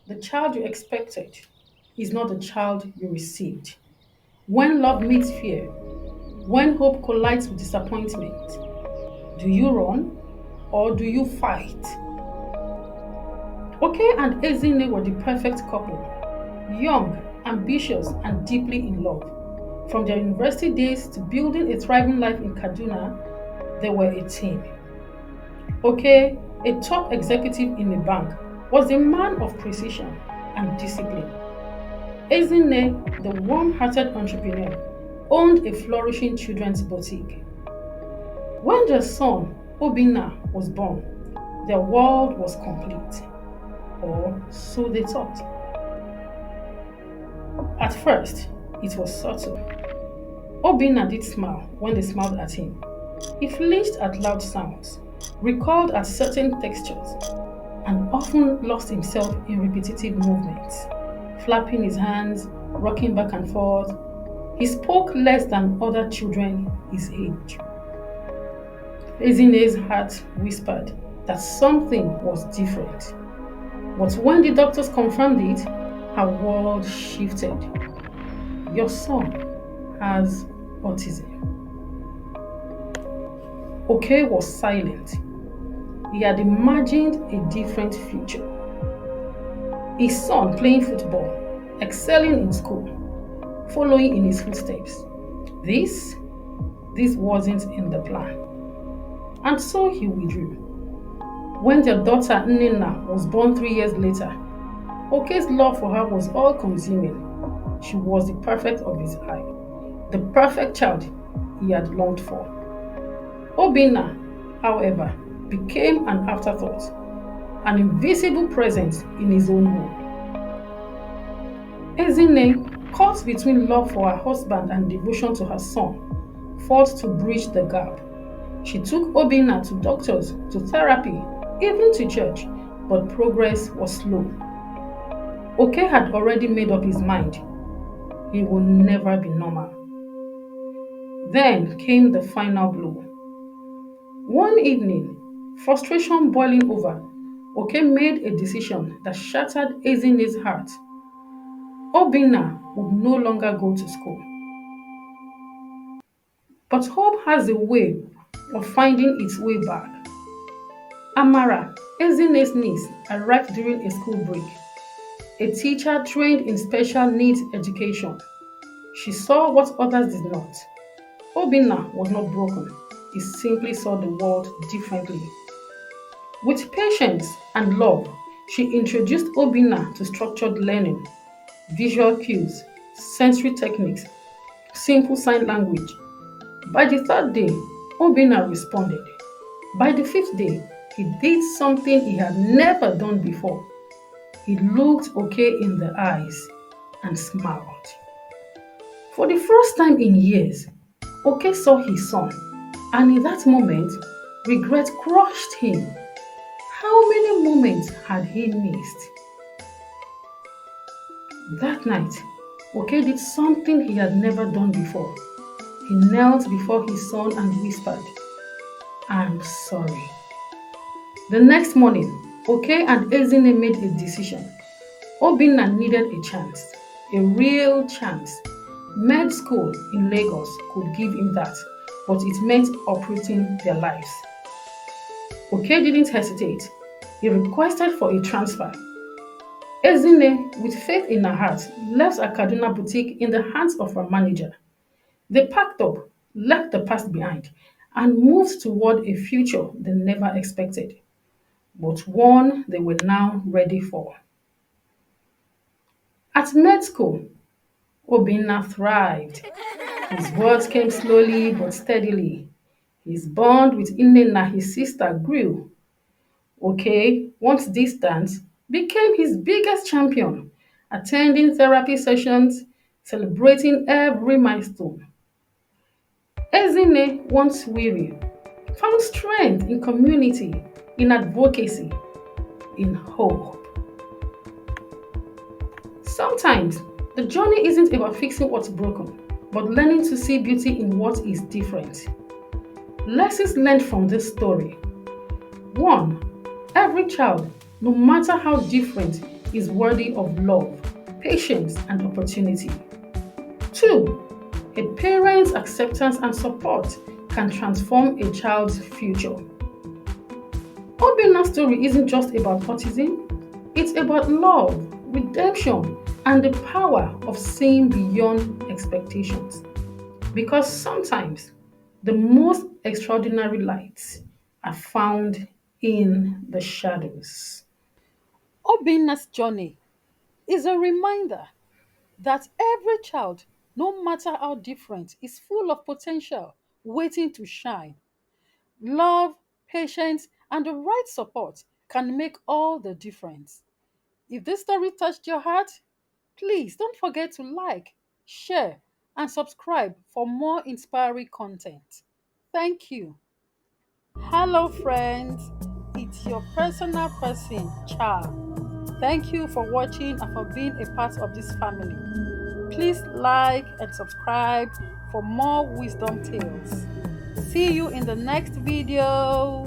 The child you expected is not the child you received. When love meets fear, when hope collides with disappointment, do you run or do you fight? Okey and Ezinne were the perfect couple, young, ambitious, and deeply in love. From their university days to building a thriving life in Kaduna, they were a team. Okey, a top executive in a bank, was a man of precision and discipline. Ezinne, the warm-hearted entrepreneur, owned a flourishing children's boutique. When their son, Obinna, was born, their world was complete, or so they thought. At first, it was subtle. Obinna did smile when they smiled at him. He flinched at loud sounds, recoiled at certain textures, and often lost himself in repetitive movements, flapping his hands, rocking back and forth. He spoke less than other children his age. Ezinne's heart whispered that something was different. But when the doctors confirmed it, her world shifted. Your son has autism. Okey was silent. He had imagined a different future. His son playing football, excelling in school, following in his footsteps. This wasn't in the plan. And so he withdrew. When their daughter Nnenna was born 3 years later, Okey's love for her was all-consuming. She was the perfect of his eye, the perfect child he had longed for. Obinna, however, became an afterthought, an invisible presence in his own home. Ezinne, caught between love for her husband and devotion to her son, fought to bridge the gap. She took Obinna to doctors, to therapy, even to church, but progress was slow. Okey had already made up his mind. He would never be normal. Then came the final blow. One evening, frustration boiling over, Okey made a decision that shattered Ezinne's heart. Obinna would no longer go to school. But hope has a way of finding its way back. Amara, Ezinne's niece, arrived during a school break. A teacher trained in special needs education. She saw what others did not. Obinna was not broken. He simply saw the world differently. With patience and love, she introduced Obinna to structured learning, visual cues, sensory techniques, simple sign language. By the third day, Obinna responded. By the fifth day, he did something he had never done before. He looked Okey in the eyes and smiled. For the first time in years, Okey saw his son, and in that moment, regret crushed him. How many moments had he missed? That night, Okey did something he had never done before. He knelt before his son and whispered, "I'm sorry." The next morning, Okey and Ezinne made a decision. Obinna needed a chance, a real chance. Med school in Lagos could give him that, but it meant uprooting their lives. Okey didn't hesitate. He requested for a transfer. Ezinne, with faith in her heart, left her Kaduna boutique in the hands of her manager. They packed up, left the past behind, and moved toward a future they never expected, but one they were now ready for. At med school, Obinna thrived. His words came slowly but steadily. His bond with Nnenna, his sister, grew. Okey, once distant, became his biggest champion, attending therapy sessions, celebrating every milestone. Ezinne, once weary, found strength in community, in advocacy, in hope. Sometimes, the journey isn't about fixing what's broken, but learning to see beauty in what is different. Lessons learned from this story. 1. Every child, no matter how different, is worthy of love, patience, and opportunity. 2. A parent's acceptance and support can transform a child's future. Obinna's story isn't just about autism, it's about love, redemption, and the power of seeing beyond expectations. Because sometimes the most extraordinary lights are found in the shadows. Obinna's journey is a reminder that every child, no matter how different, is full of potential waiting to shine. Love, patience, and the right support can make all the difference. If this story touched your heart, please don't forget to like, share, and subscribe for more inspiring content. Thank you. Hello, friends. It's your personal person, Cha. Thank you for watching and for being a part of this family. Please like and subscribe for more wisdom tales. See you in the next video.